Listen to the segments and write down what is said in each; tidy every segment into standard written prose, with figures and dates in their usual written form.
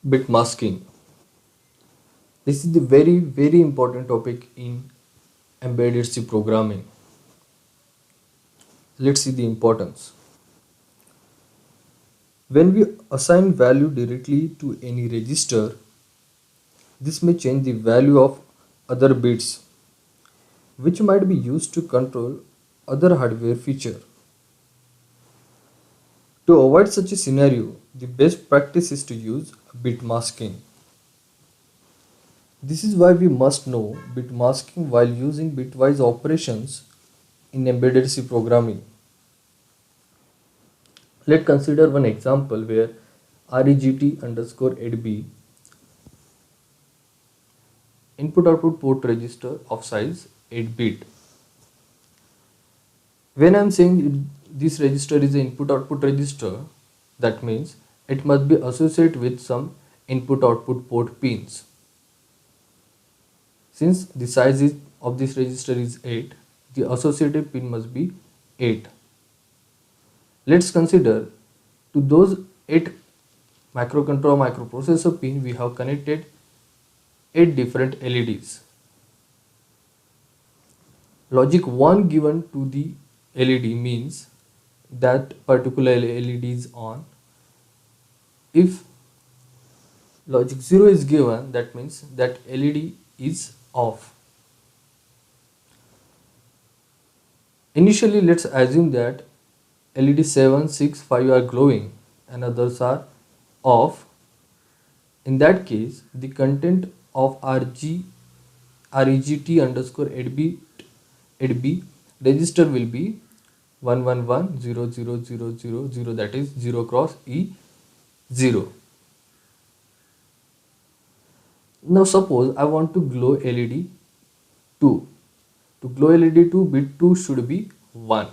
Bit masking. This is the very important topic in embedded C programming. Let's see the importance. When we assign value directly to any register, this may change the value of other bits, which might be used to control other hardware feature. To avoid such a scenario, the best practice is to use bit masking. This is why we must know bit masking while using bitwise operations in embedded C programming. Let's consider one example where REGT underscore 8B input output port register of size 8 bit. When I am saying this register is an input output register, that means it must be associated with some input output port pins. Since the size of this register is 8, the associated pin must be 8. Let's consider to those 8 microcontroller microprocessor pin we have connected 8 different LEDs. Logic 1 given to the LED means that particular LED is on. If logic 0 is given, that means that LED is off. Initially, let's assume that LED 7, 6, 5 are glowing and others are off. In that case, the content of REGT underscore 8B register will be 111000000, that is 0 cross E0. Now suppose I want to glow LED 2. To glow LED 2, bit 2 should be 1.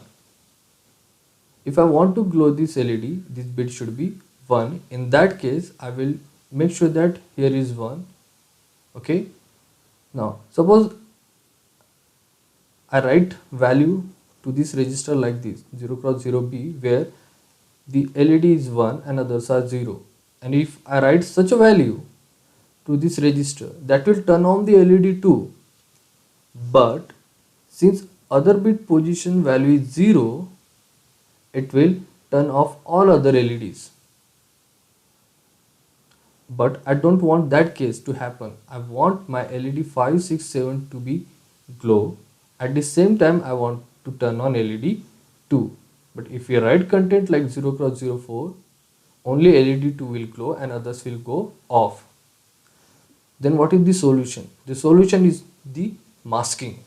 If I want to glow this LED, this bit should be 1. In that case, I will make sure that here is 1. Okay. Now suppose I write value to this register like this 0 cross 0B, where the LED is 1 and others are 0. And if I write such a value to this register, that will turn on the LED 2. But since other bit position value is 0, it will turn off all other LEDs. But I don't want that case to happen. I want my LED 5, 6, 7 to be glow. At the same time, I want to turn on LED 2. But if we write content like 0 cross 04, only LED 2 will glow and others will go off. Then what is the solution? The solution is the masking.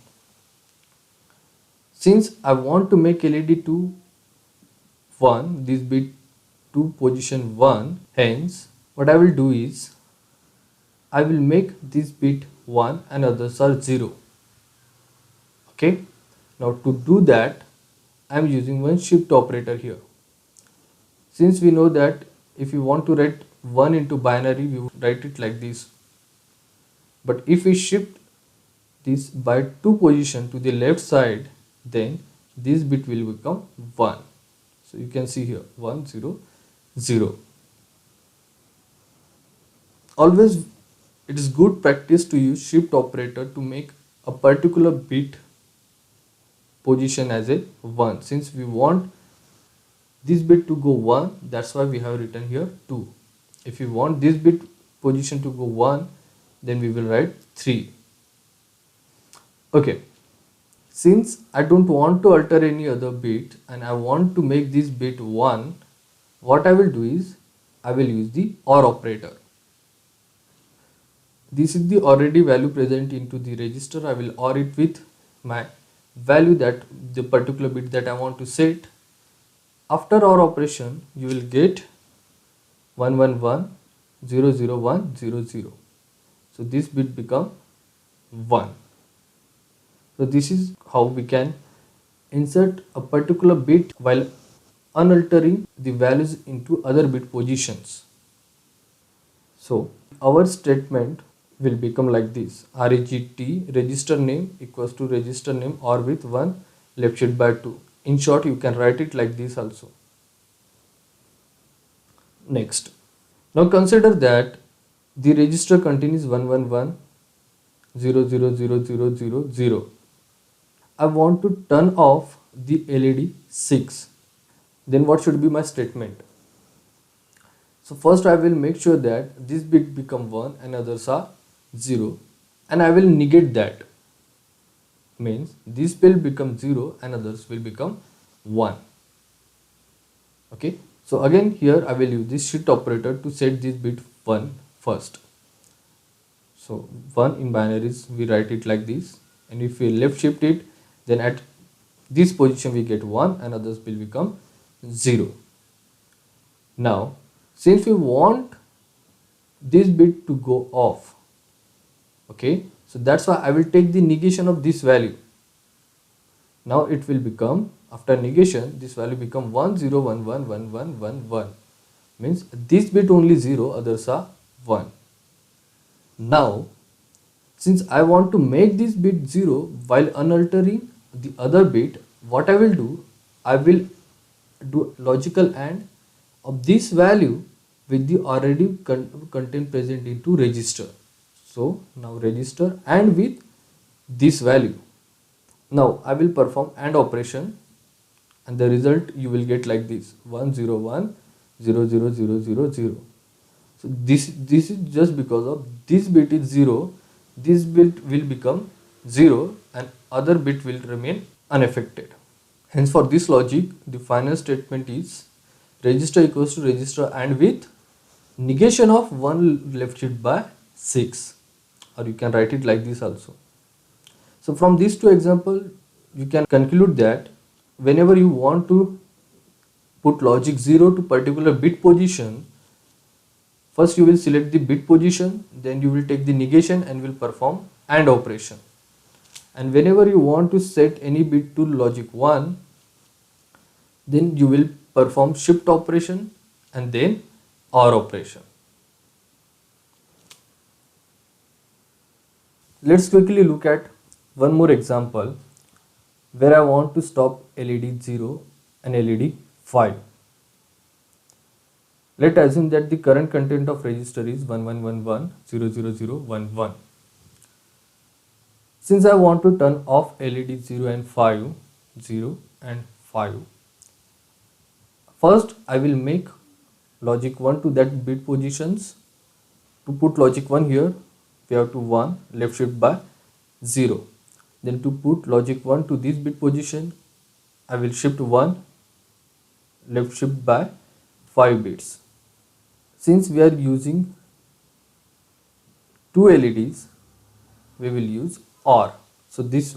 Since I want to make LED 2 1, this bit 2 position 1, hence what I will do is I will make this bit 1 and others are 0. Okay. Now to do that, I am using one shift operator here. Since we know that if we want to write 1 into binary, we would write it like this. But if we shift this by 2 position to the left side, then this bit will become 1. So you can see here 1 0 0. Always it is good practice to use shift operator to make a particular bit position as a 1. Since we want this bit to go 1, that's why we have written here 2. If we want this bit position to go 1, then we will write 3. Okay. Since I don't want to alter any other bit and I want to make this bit 1, what I will do is I will use the OR operator. This is the already value present into the register. I will OR it with my value, that the particular bit that I want to set. After OR operation, you will get 111000100. So this bit become 1. So this is how we can insert a particular bit while unaltering the values into other bit positions. So our statement will become like this: REGT register name equals to register name OR with 1 left shift by 2. In short, you can write it like this also. Next, now consider that The register contains 111 0000000. I want to turn off the LED 6. Then what should be my statement? So first I will make sure that this bit become 1 and others are 0, and I will negate that. Means this will become 0 and others will become 1. Okay, so again here I will use this shift operator to set this bit 1 first. So 1 in binaries we write it like this, and if we left shift it, then at this position we get 1 and others will become 0. Now since we want this bit to go off, okay, so that's why I will take the negation of this value. Now it will become, after negation, this value become 10111111, means this bit only 0, others are 1. Now since I want to make this bit 0 while unaltering the other bit, what I will do, I will do logical AND of this value with the already content present into register. So now register and with this value. Now I will perform AND operation, and the result you will get like this: 101 00000. So this is just because of this bit is 0, this bit will become 0 and other bit will remain unaffected. Hence for this logic the final statement is register equals to register and with negation of 1 left shift by 6, or you can write it like this also. So from these two examples you can conclude that whenever you want to put logic 0 to particular bit position, first you will select the bit position, then you will take the negation and will perform AND operation. And whenever you want to set any bit to logic 1, then you will perform shift operation and then OR operation. Let's quickly look at one more example where I want to stop LED 0 and LED 5. Let's assume that the current content of register is 1111000011. Since I want to turn off LED 0 and 5, 0 and 5, first I will make logic 1 to that bit positions. To put logic 1 here, we have to 1 left shift by 0. Then to put logic 1 to this bit position, I will shift 1 left shift by 5 bits. Since we are using two LEDs, we will use OR. So this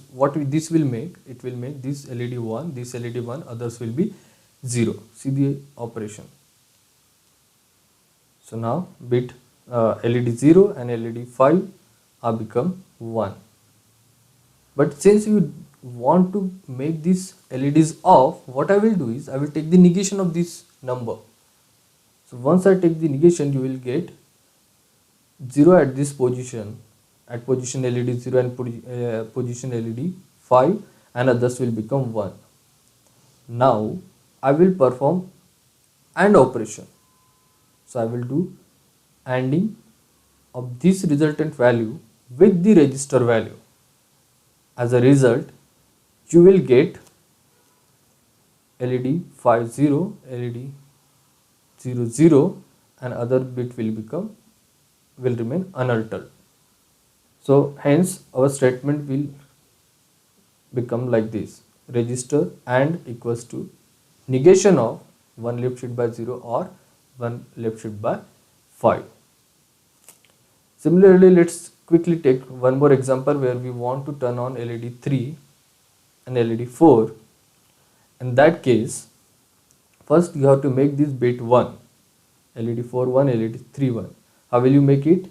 this will make, it will make this LED 1, this LED 1, others will be 0. See the operation. So now bit LED 0 and LED 5 are become 1. But since you want to make these LEDs off, what I will do is I will take the negation of this number. So once I take the negation, you will get 0 at this position, at position LED 0 and position LED 5, and others will become 1. Now I will perform AND operation. So I will do ANDing of this resultant value with the register value. As a result, you will get LED 50, LED 00, and other bit will remain unaltered. So hence our statement will become like this: register AND equals to negation of 1 left shift by 0 or 1 left shift by 5. Similarly, let's quickly take one more example where we want to turn on LED 3 and LED 4. In that case, first you have to make this bit 1, LED 4 1, LED 3 1. How will you make it?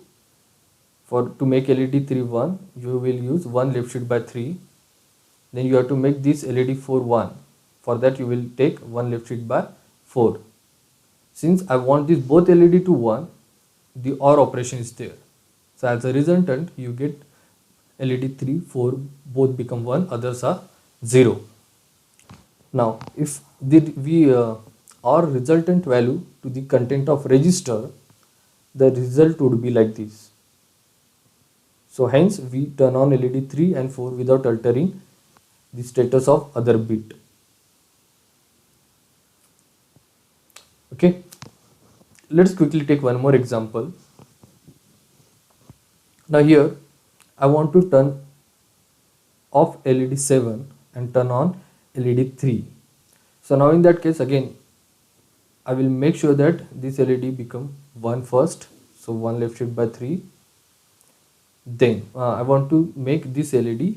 To make LED 3 1, you will use 1 left shift by 3. Then you have to make this LED 4 1. For that you will take 1 left shift by 4. Since I want this both LED to 1, the OR operation is there. So as a resultant, you get LED 3, 4 both become 1, others are 0. Now if we OR resultant value to the content of register, the result would be like this. So hence we turn on LED 3 and 4 without altering the status of other bit. Okay, let's quickly take one more example. Now here I want to turn off LED 7 and turn on LED 3. So now in that case again I will make sure that this LED become 1 first. So 1 left shift by 3. Then I want to make this LED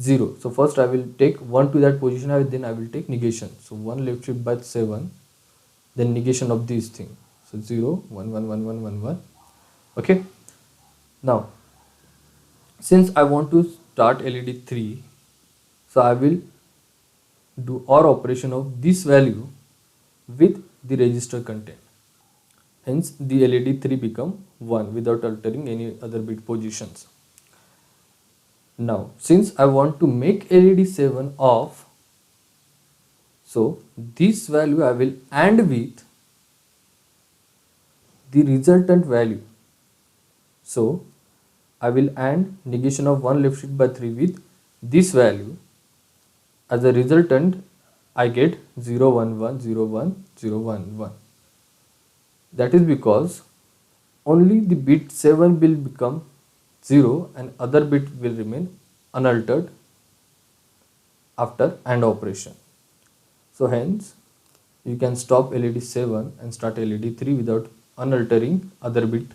0. So first I will take 1 to that position, then I will take negation. So 1 left shift by 7, then negation of this thing. So 0, 1, 1, 1, 1, 1, 1. Okay. Now since I want to start LED 3, so I will do OR operation of this value with the register content. Hence the LED 3 become 1 without altering any other bit positions. Now since I want to make LED 7 off, so this value I will AND with the resultant value. So I will AND negation of 1 left shift by 3 with this value. As a resultant I get 0, 1, 1, 0, 1, 0, 1, 1. That is because only the bit 7 will become 0 and other bit will remain unaltered after AND operation. So hence you can stop LED 7 and start LED 3 without unaltering other bit